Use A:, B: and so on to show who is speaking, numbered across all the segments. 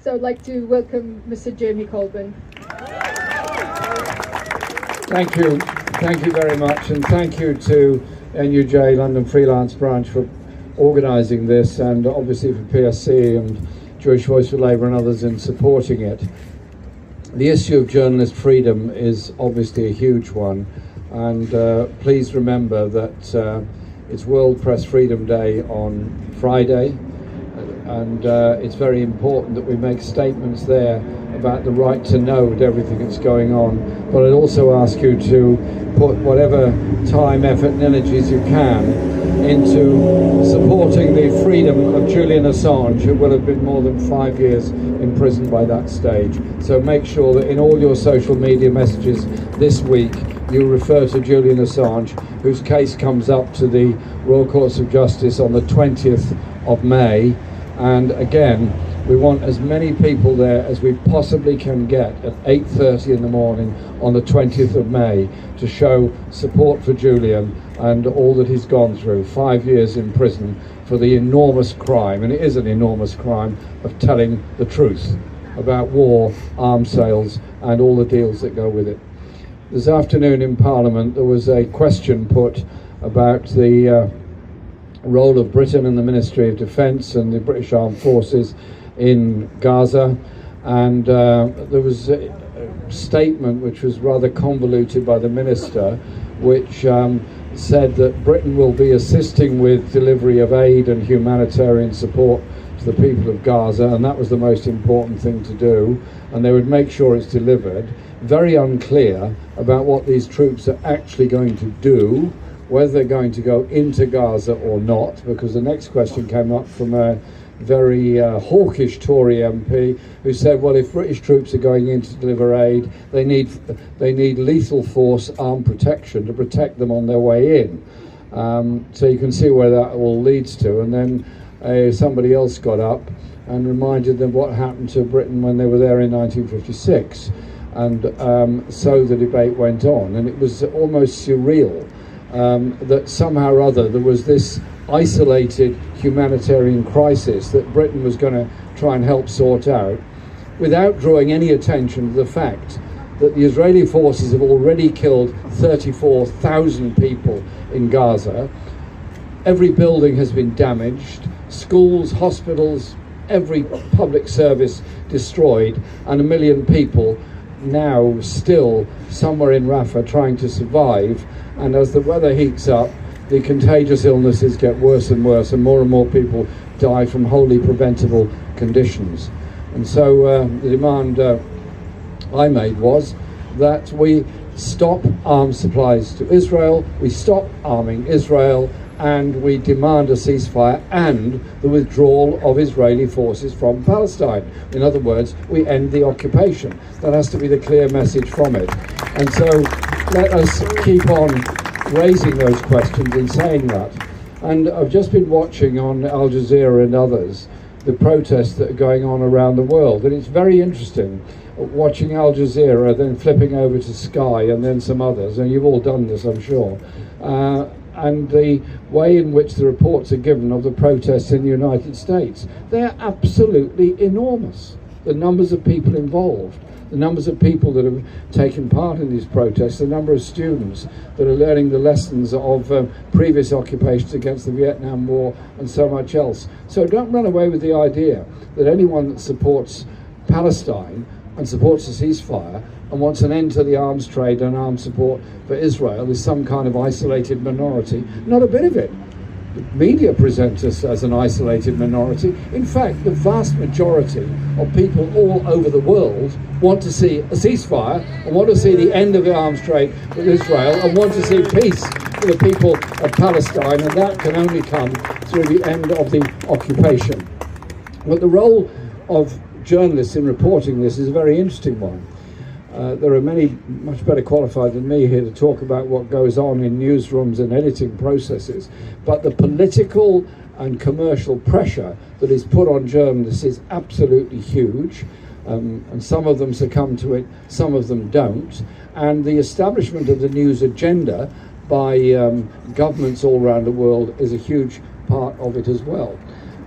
A: So I'd like to welcome Mr. Jamie Corbyn.
B: Thank you very much, and thank you to NUJ London Freelance Branch for organising this, and obviously for PSC and Jewish Voice for Labour and others in supporting it. The issue of journalist freedom is obviously a huge one, and please remember that it's World Press Freedom Day on Friday, and it's very important that we make statements there about the right to know everything that's going on. But I'd also ask you to put whatever time, effort and energies you can into supporting the freedom of Julian Assange, who will have been more than 5 years in prison by that stage. So make sure that in all your social media messages this week you refer to Julian Assange, whose case comes up to the Royal Courts of Justice on the 20th of May. And again, we want as many people there as we possibly can get at 8:30 in the morning on the 20th of May to show support for Julian and all that he's gone through. 5 years in prison for the enormous crime, and it is an enormous crime, of telling the truth about war, arms sales and all the deals that go with it. This afternoon in Parliament there was a question put about the role of Britain and the Ministry of Defence and the British Armed Forces in Gaza, and there was a statement which was rather convoluted by the Minister, which said that Britain will be assisting with delivery of aid and humanitarian support to the people of Gaza, and that was the most important thing to do, and they would make sure it's delivered. Very unclear about what these troops are actually going to do, whether they're going to go into Gaza or not, because the next question came up from a very hawkish Tory MP who said, well, if British troops are going in to deliver aid, they need lethal force armed protection to protect them on their way in. So you can see where that all leads to. And then somebody else got up and reminded them what happened to Britain when they were there in 1956. And so the debate went on, and it was almost surreal that somehow or other there was this isolated humanitarian crisis that Britain was going to try and help sort out, without drawing any attention to the fact that the Israeli forces have already killed 34,000 people in Gaza. Every building has been damaged, schools, hospitals, every public service destroyed, and 1 million people now still somewhere in Rafah trying to survive. And as the weather heats up, the contagious illnesses get worse and worse, and more people die from wholly preventable conditions. And so the demand I made was that we stop arms supplies to Israel, we stop arming Israel, and we demand a ceasefire and the withdrawal of Israeli forces from Palestine. In other words, we end the occupation. That has to be the clear message from it. And so let us keep on raising those questions and saying that. And I've just been watching on Al Jazeera and others the protests that are going on around the world, and it's very interesting watching Al Jazeera, then flipping over to Sky and then some others, and you've all done this, I'm sure, and the way in which the reports are given of the protests in the United States. They're absolutely enormous, the numbers of people involved, the numbers of people that have taken part in these protests, the number of students that are learning the lessons of previous occupations against the Vietnam War and so much else. So don't run away with the idea that anyone that supports Palestine and supports a ceasefire and wants an end to the arms trade and arms support for Israel is some kind of isolated minority. Not a bit of it. The media present us as an isolated minority. In fact, the vast majority of people all over the world want to see a ceasefire and want to see the end of the arms trade with Israel and want to see peace for the people of Palestine, and that can only come through the end of the occupation. But the role of journalists in reporting this is a very interesting one. There are many much better qualified than me here to talk about what goes on in newsrooms and editing processes, but the political and commercial pressure that is put on journalists is absolutely huge, and some of them succumb to it, some of them don't, and the establishment of the news agenda by governments all around the world is a huge part of it as well.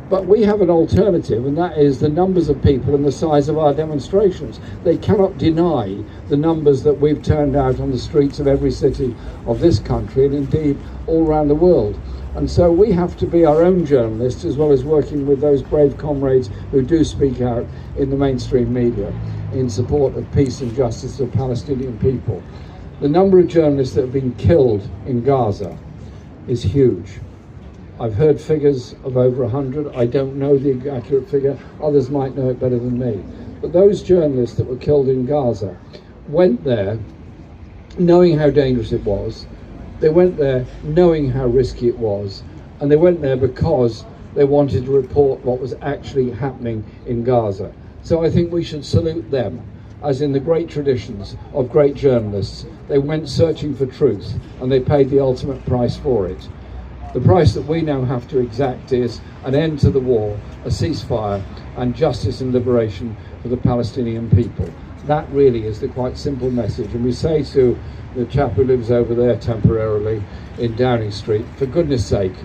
B: But we have an alternative, and that is the numbers of people and the size of our demonstrations. They cannot deny the numbers that we've turned out on the streets of every city of this country, and indeed all around the world. And so we have to be our own journalists, as well as working with those brave comrades who do speak out in the mainstream media in support of peace and justice of Palestinian people. The number of journalists that have been killed in Gaza is huge. I've heard figures of over 100. I don't know the accurate figure. Others might know it better than me. But those journalists that were killed in Gaza went there knowing how dangerous it was. They went there knowing how risky it was. And they went there because they wanted to report what was actually happening in Gaza. So I think we should salute them, as in the great traditions of great journalists. They went searching for truth, and they paid the ultimate price for it. The price that we now have to exact is an end to the war, a ceasefire, and justice and liberation for the Palestinian people. That really is the quite simple message. And we say to the chap who lives over there temporarily in Downing Street, for goodness sake,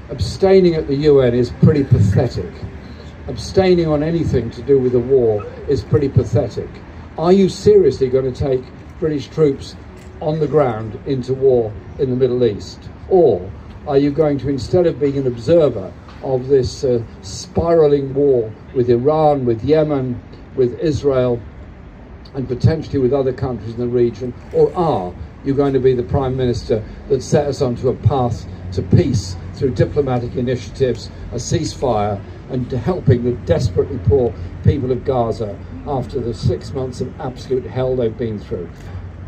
B: abstaining at the UN is pretty pathetic. Abstaining on anything to do with the war is pretty pathetic. Are you seriously going to take British troops on the ground into war in the Middle East? Or are you going to, instead of being an observer of this spiraling war with Iran, with Yemen, with Israel, and potentially with other countries in the region, or are you going to be the Prime Minister that set us onto a path to peace through diplomatic initiatives, a ceasefire, and helping the desperately poor people of Gaza after the 6 months of absolute hell they've been through?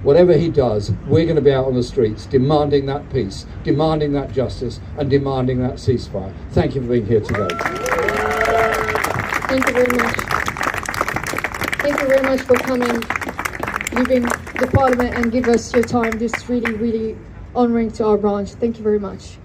B: Whatever he does, we're going to be out on the streets demanding that peace, demanding that justice, and demanding that ceasefire. Thank you for being here today.
A: Thank you very much. Thank you very much for coming, leaving the Parliament and give us your time. This is really, really honouring to our branch. Thank you very much.